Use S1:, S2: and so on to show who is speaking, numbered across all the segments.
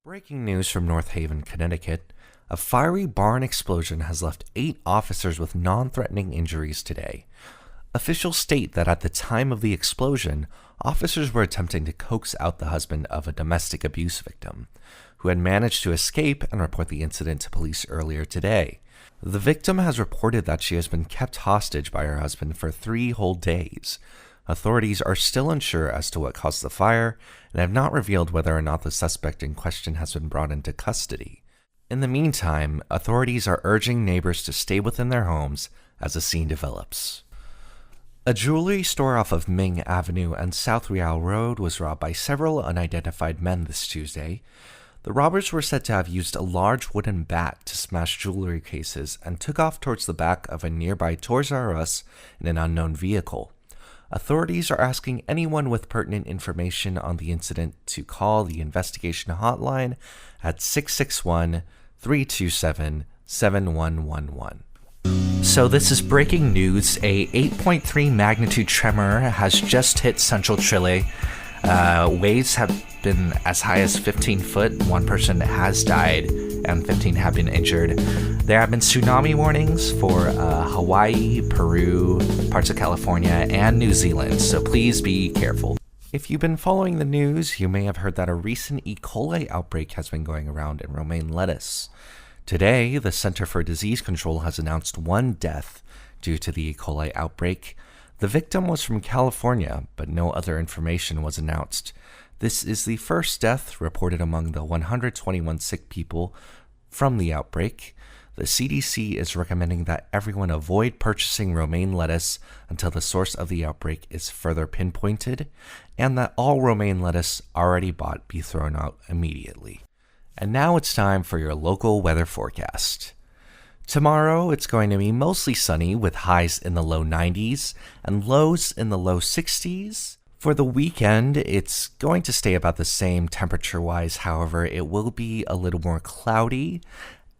S1: Breaking news from North Haven, Connecticut. A fiery barn explosion has left 8 officers with non-threatening injuries today. Officials state that at the time of the explosion, officers were attempting to coax out the husband of a domestic abuse victim, who had managed to escape and report the incident to police earlier today. The victim has reported that she has been kept hostage by her husband for 3 whole days. Authorities are still unsure as to what caused the fire and have not revealed whether or not the suspect in question has been brought into custody. In the meantime, authorities are urging neighbors to stay within their homes as the scene develops. A jewelry store off of Ming Avenue and South Rial Road was robbed by several unidentified men this Tuesday. The robbers were said to have used a large wooden bat to smash jewelry cases and took off towards the back of a nearby Toys R Us in an unknown vehicle. Authorities are asking anyone with pertinent information on the incident to call the investigation hotline at 661-327-7111. So this is breaking news. A 8.3 magnitude tremor has just hit central Chile. Waves have been as high as 15 foot. One person has died and 15 have been injured. There have been tsunami warnings for Hawaii, Peru, parts of California, and New Zealand, so please be careful. If you've been following the news, you may have heard that a recent E. coli outbreak has been going around in romaine lettuce. Today, the Center for Disease Control has announced 1 death due to the E. coli outbreak. The victim was from California, but no other information was announced. This is the first death reported among the 121 sick people from the outbreak. The CDC is recommending that everyone avoid purchasing romaine lettuce until the source of the outbreak is further pinpointed, and that all romaine lettuce already bought be thrown out immediately. And now it's time for your local weather forecast. Tomorrow, it's going to be mostly sunny with highs in the low 90s and lows in the low 60s. For the weekend, it's going to stay about the same temperature-wise. However, it will be a little more cloudy,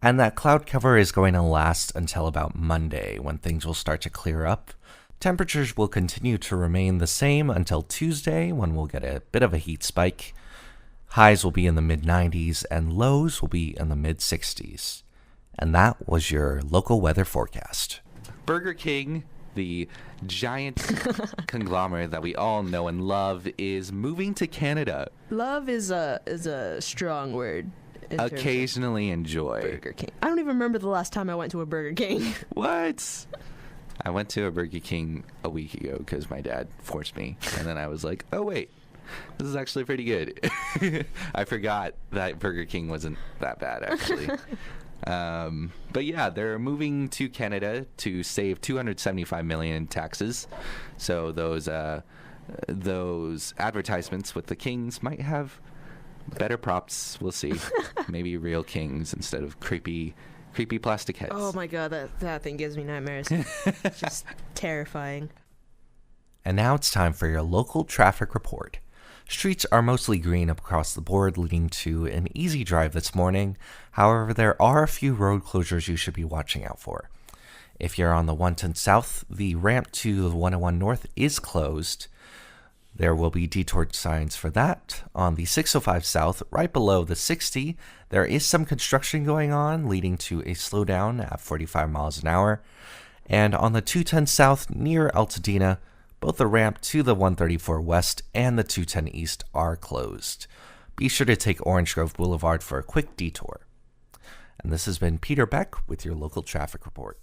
S1: and that cloud cover is going to last until about Monday, when things will start to clear up. Temperatures will continue to remain the same until Tuesday, when we'll get a bit of a heat spike. Highs will be in the mid-90s, and lows will be in the mid-60s. And that was your local weather forecast.
S2: Burger King, the giant conglomerate that we all know and love, is moving to Canada.
S3: Love is a strong word.
S2: Occasionally enjoy.
S3: Burger King. I don't even remember the last time I went to a Burger King.
S2: What? I went to a Burger King a week ago because my dad forced me. And then I was like, oh, wait. This is actually pretty good. I forgot that Burger King wasn't that bad, actually. But yeah, they're moving to Canada to save $275 million in taxes. So those advertisements with the kings might have better props. We'll see. Maybe real kings instead of creepy plastic heads.
S3: Oh my god, that thing gives me nightmares. It's just terrifying.
S1: And now it's time for your local traffic report. Streets are mostly green across the board, leading to an easy drive this morning. However, there are a few road closures you should be watching out for. If you're on the 110 South, the ramp to the 101 North is closed. There will be detour signs for that. On the 605 South, right below the 60, there is some construction going on, leading to a slowdown at 45 miles an hour. And on the 210 South, near Altadena, both the ramp to the 134 West and the 210 East are closed. Be sure to take Orange Grove Boulevard for a quick detour. And this has been Peter Baek with your local traffic report.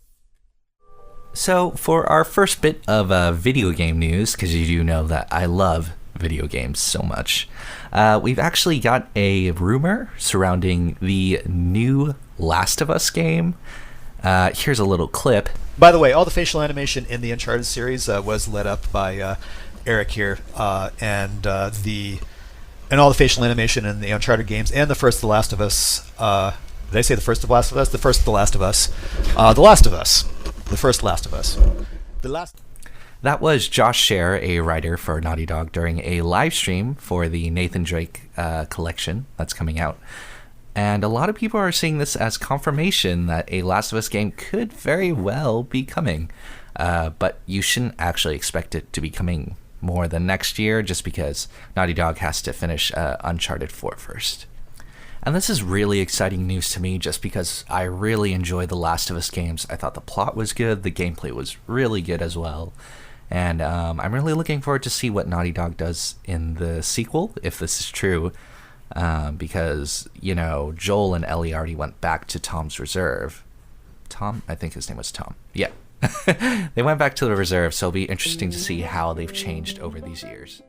S1: So for our first bit of video game news, because you do know that I love video games so much, we've actually got a rumor surrounding the new Last of Us game. Here's a little clip.
S4: By the way, all the facial animation in the Uncharted series was led up by Eric here, and all the facial animation in the Uncharted games and the first The Last of Us. Did I say the first of Last of Us? The first The Last of Us. The Last of Us. The first Last of Us.
S1: That was Josh Scher, a writer for Naughty Dog, during a live stream for the Nathan Drake collection that's coming out. And a lot of people are seeing this as confirmation that a Last of Us game could very well be coming. But you shouldn't actually expect it to be coming more than next year, just because Naughty Dog has to finish Uncharted 4 first. And this is really exciting news to me just because I really enjoy the Last of Us games. I thought the plot was good, the gameplay was really good as well. And I'm really looking forward to see what Naughty Dog does in the sequel, if this is true. Because, Joel and Ellie already went back to Tom's reserve. Tom? I think his name was Tom. Yeah. They went back to the reserve, so it'll be interesting to see how they've changed over these years.